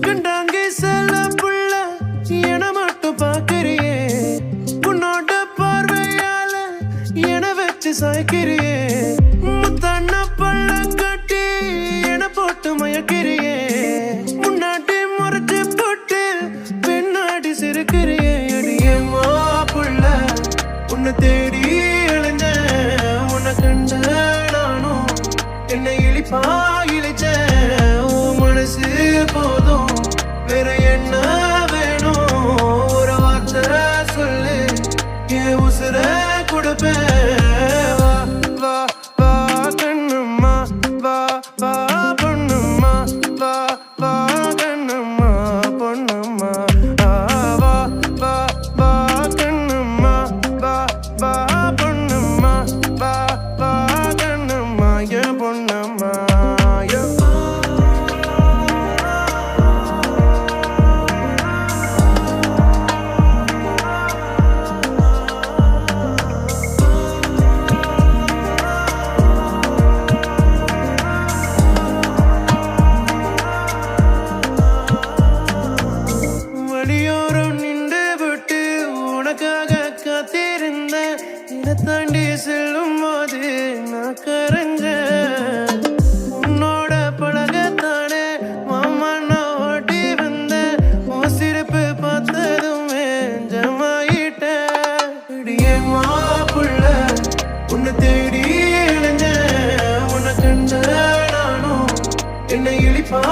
கண்டாங்கி செல்ல புள்ள என மட்டும் பாக்குறியே, உன்னோட பார்வையால என வச்சு சாய்க்கிறியே, முத்தண்ண பள்ள கட்டி என போட்டு மயக்கிறியே, முன்னாடி முறைச்சு போட்டு பின்னாடி சிரிக்கிறியே. அடியே மாப்புள்ள உன்னை தேடி அலைஞ்ச, உன்னை கண்ட நானும் என்னை இழிப்பா இழைச்ச. மனசு போதும் வேற என்ன வேணும், ஒரு வார்த்தை சொல்லு என் உசுர கொடுப்பேன். வா வா வா கண்ணும்மா, வா வா பொண்ணும்மா, வா வா கண்ணும்மா பொண்ணும்மா. வா வா வா கண்ணும்மா, வா வா பொண்ணும்மா, வா வா கண்ணும்மா என் பொண்ணும்மா. வழியோரம் நின்று விட்டு உனக்காக காத்திருந்த, இதை தாண்டி செல்லும் போது நான் கரைஞ்சேன். உன்னோட பழகத்தானே மாமா நான் ஓட்டி வந்த, உன் சிரிப்பு பார்த்ததுமே ஜமாயிட்டேன். இடியே மாப்புள்ள உன்னை தேடி அலைஞ்ச, உன்னை கண்ட நானும் என்னை இழிப்பா